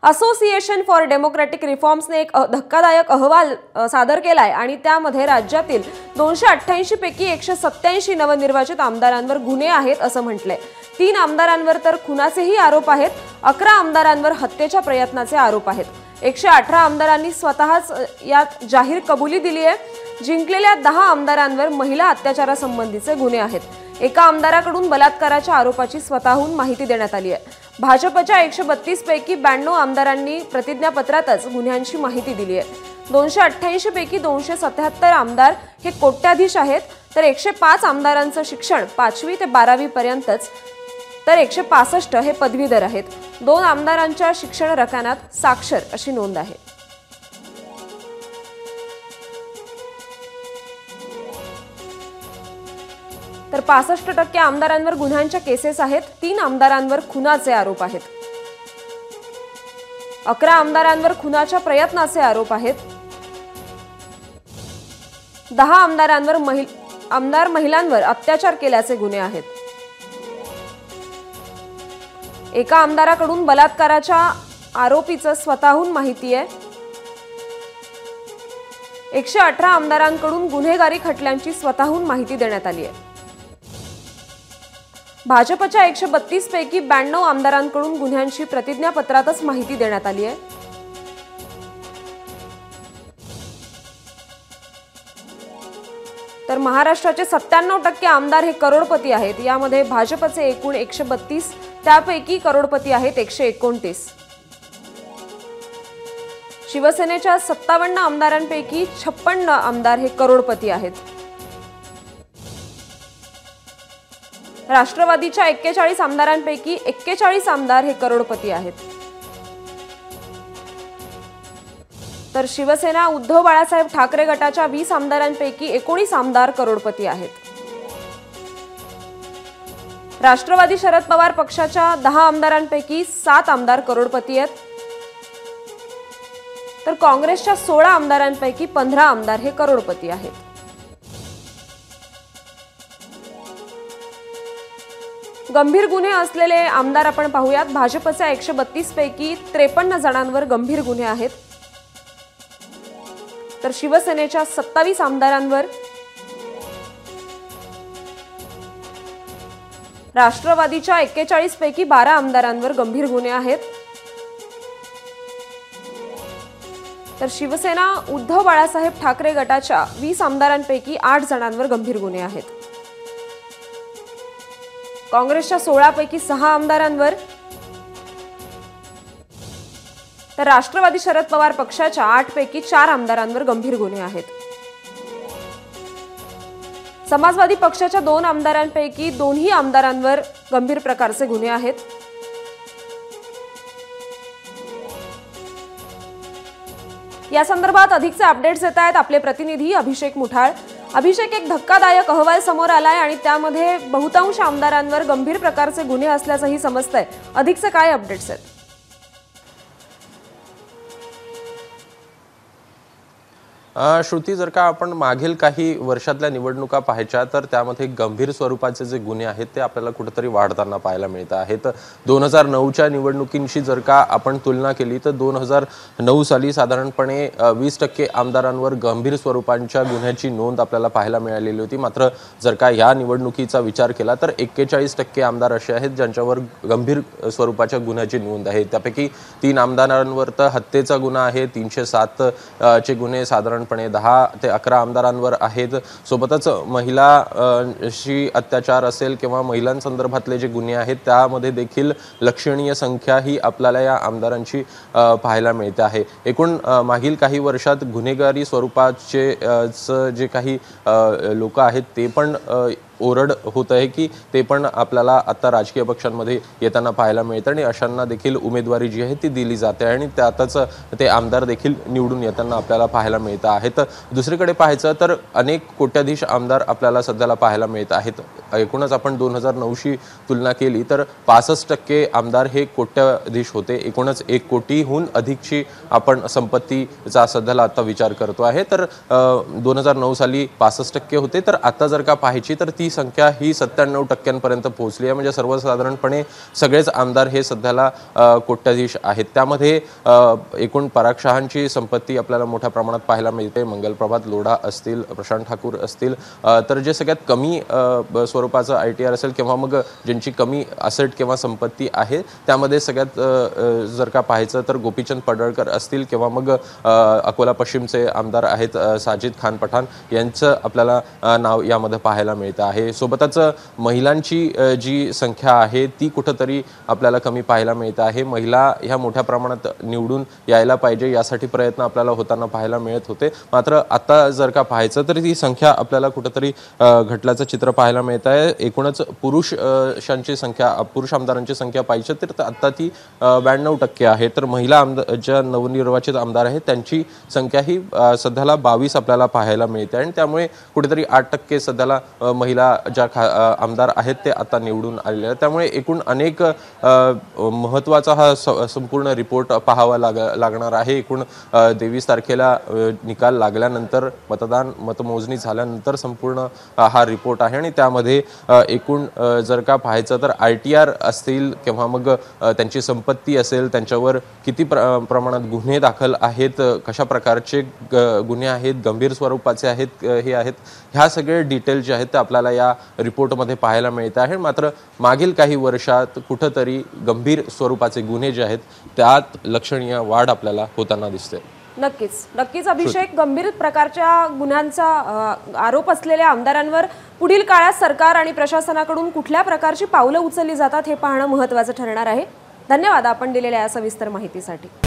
Association for democratic रिफॉर्म्सने एक धक्कादायक अहवाल सादर केलाय आणि त्यामध्ये राज्यातील 288 पैकी 187 नवनिर्वाचित आमदारांवर गुन्हे आहेत असं म्हटलंय। 3 आमदारांवर तर खुनाचेही आरोप आहेत, 11 आमदारांवर हत्येच्या प्रयत्नाचे आरोप आहेत। 118 आमदारांनी स्वतःच यात जाहीर कबुली दिली आहे। जिंकलेल्या 10 आमदारांवर महिला अत्याचारासंबंधीचे गुन्हे आहेत। एका आमदाराकडून बलात्काराच्या आरोपाची स्वतःहून माहिती देण्यात आली आहे। भाजपच्या 132 पैकी 92 आमदारांनी प्रतिज्ञापत्रातच गुन्ह्यांची माहिती दिली आहे। 288 पैकी 277 आमदार हे कोट्याधीश आहेत, तर 105 आमदारांचं शिक्षण 5वी ते 12वी पर्यंतच, तर 165 हे पदवीधर आहेत। 2 आमदारांच्या शिक्षण रकान्यात साक्षर अशी नोंद आहे। तर 65% आमदारांवर गुन्ह्यांच्या केसेस आहेत। 3 आमदारांवर खुनाचे आरोप आहेत। 11 आमदारांवर खुनाच्या प्रयत्नाचे आरोप आहेत। 10 आमदारांवर महिलांवर अत्याचार केल्याचे गुन्हे आहेत। एका आमदाराकडून बलात्काराच्या आरोपीचं स्वतःहून माहिती आहे। 118 आमदारांकडून गुन्हेगारी खटल्यांची स्वतःहून माहिती देण्यात आली आहे। भाजपच्या 132 पैकी 92 आमदारांकडून गुन्ह्यांची प्रतिज्ञापत्रातच माहिती देण्यात आली आहे। तर महाराष्ट्राचे 97% आमदार हे करोडपती आहेत। यामध्ये भाजपचे एकूण 132, त्यापैकी करोडपती आहेत 129। शिवसेनेच्या 57 आमदारांपैकी 56 आमदार हे करोडपती आहेत। राष्ट्रवादीच्या 41 आमदारांपैकी 41 आमदार हे करोडपती आहेत। तर शिवसेना उद्धव बाळासाहेब ठाकरे गटाच्या 20 आमदारांपैकी 19 आमदार करोडपती आहेत। राष्ट्रवादी शरद पवार पक्षाच्या 10 आमदारांपैकी 7 आमदार करोडपती आहेत। तर काँग्रेसच्या 16 आमदारांपैकी 15 आमदार हे करोडपती आहेत। गंभीर गुन्हे असलेले आमदार आपण पाहूयात। भाजपच्या 132 पैकी 53 जणांवर गंभीर गुन्हे आहेत। तर शिवसेनेच्या 27 आमदारांवर, राष्ट्रवादीच्या 41 पैकी 12 आमदारांवर गंभीर गुन्हे आहेत। तर शिवसेना उद्धव बाळासाहेब ठाकरे गटाच्या 20 आमदारांपैकी 8 जणांवर गंभीर गुन्हे आहेत। काँग्रेसच्या 16 पैकी 6 आमदारांवर, तर राष्ट्रवादी शरद पवार पक्षाच्या 8 पैकी 4 आमदारांवर गंभीर गुन्हे आहेत। समाजवादी पक्षाच्या 2 आमदारांपैकी 2ही आमदारांवर गंभीर प्रकारचे गुन्हे आहेत। या संदर्भात अधिकचे अपडेट्स येत आहेत आपले प्रतिनिधी अभिषेक मुठाळ। अभिषेक, एक धक्कादायक अहवाल समोर आलाय आणि त्यामध्ये बहुतांश आमदारांवर गंभीर प्रकारचे गुन्हे असल्याचंही समजतंय। अधिकचे काय अपडेट्स आहेत? श्रुती, जर का आपण मागील काही वर्षातल्या निवडणुका पाहायच्या तर त्यामध्ये गंभीर स्वरूपाचे जे गुन्हे आहेत ते आपल्याला कुठेतरी वाढताना पाहायला मिळत आहेत। 2009च्या निवडणुकींशी जर का आपण तुलना केली तर 2009 साली साधारणपणे 20% आमदारांवर गंभीर स्वरूपांच्या गुन्ह्याची नोंद आपल्याला पाहायला मिळालेली होती। मात्र जर का या निवडणुकीचा विचार केला तर 41% आमदार असे आहेत ज्यांच्यावर गंभीर स्वरूपाच्या गुन्ह्याची नोंद आहे। त्यापैकी 3 आमदारांवर तर हत्येचा गुन्हा आहे, 307 चे गुन्हे साधारण 10 ते 11 आमदारांवर आहेत। सोबतच महिलांशी अत्याचार असेल किंवा महिलांसंदर्भातले जे गुन्हे आहेत त्यामध्ये देखील लक्षणीय संख्या ही आपल्याला या आमदारांची पाहायला मिळते आहे। एकूण मागील काही वर्षात गुन्हेगारी स्वरूपाचे जे काही लोक आहेत ते पण ओरड होत आहे की ते पण आपल्याला आता राजकीय पक्षांमध्ये येताना पाहायला मिळतं आणि अशांना देखील उमेदवारी जी आहे ती दिली जाते आणि त्यातच ते आमदार देखील निवडून येताना आपल्याला पाहायला मिळत आहेत। दुसरीकडे पाहायचं तर अनेक कोट्याधीश आमदार आपल्याला सध्याला पाहायला मिळत आहेत। एकूणच आपण 2009शी तुलना केली तर 65% आमदार हे कोट्याधीश होते। एकूणच 1 कोटीहून अधिकची आपण संपत्तीचा सध्याला आता विचार करतो आहे। तर 2009 साली 65% होते, तर आता जर का पाहायची तर ती ती संख्या ही 97% पोहोचली आहे. म्हणजे सर्वसाधारणपणे सगळेच आमदार हे सध्याला कोट्याधीश आहेत. त्यामध्ये एकूण पराग शहांची संपत्ती आपल्याला मोठ्या प्रमाणात पाहायला मिळते. मंगलप्रभात लोढा असतील, प्रशांत ठाकूर असतील, तर जे सगळ्यात कमी स्वरूपाचं ITR असेल किंवा मग ज्यांची कमी असेट किंवा संपत्ती आहे त्यामध्ये सगळ्यात जर का पाहायचं तर गोपीचंद पडळकर असतील किंवा मग अकोला पश्चिमचे आमदार आहेत साजिद खान पठाण यांचं आपल्याला नाव यामध्ये पाहायला मिळतं आहे. सोबतच महिलांची जी संख्या आहे ती कुठंतरी आपल्याला कमी पाहायला मिळतं आहे. महिला ह्या मोठ्या प्रमाणात निवडून यायला पाहिजे यासाठी प्रयत्न आपल्याला होताना पाहायला मिळत होते. मात्र आता जर का पाहायचं तर ती संख्या आपल्याला कुठंतरी घटल्याचं चित्र पाहायला मिळत आहे. एकूणच पुरुषांची संख्या, पुरुष आमदारांची संख्या पाहिजे तर आता ती 92% आहे. तर महिला ज्या नवनिर्वाचित आमदार आहेत त्यांची संख्या ही सध्याला 22 आपल्याला पाहायला मिळते आणि त्यामुळे कुठेतरी 8% सध्याला महिला ज्या आमदार आहेत ते आता निवडून आलेले आहेत. त्यामुळे एकूण अनेक महत्त्वाचा हा संपूर्ण रिपोर्ट पाहावा लागणार आहे. एकूण 23 तारखेला निकाल लागल्यानंतर मतमोजणी झाल्यानंतर संपूर्ण हा रिपोर्ट आहे आणि त्यामध्ये एकूण जर का पाहायचं तर ITR असतील किंवा मग त्यांची संपत्ती असेल, त्यांच्यावर किती प्रमाणात गुन्हे दाखल आहेत, कशा प्रकारचे गुन्हे आहेत, गंभीर स्वरूपाचे आहेत, हे आहेत, ह्या सगळे डिटेल जे आहेत ते आपल्याला या रिपोर्टमध्ये पाहायला मिळत आहे. मात्र मागील काही वर्षात कुठंतरी गंभीर स्वरूपाचे गुन्हे जे आहेत त्यात लक्षणीय वाढ आपल्याला होताना दिसते. नक्कीच अभिषेक, गंभीर प्रकारच्या गुन्ह्यांचा आरोप असलेल्या आमदारांवर पुढील काळात सरकार आणि प्रशासनाकडून कुठल्या प्रकारची पावलं उचलली जातात हे पाहणं महत्त्वाचं ठरणार आहे. धन्यवाद आपण दिलेल्या या सविस्तर माहितीसाठी.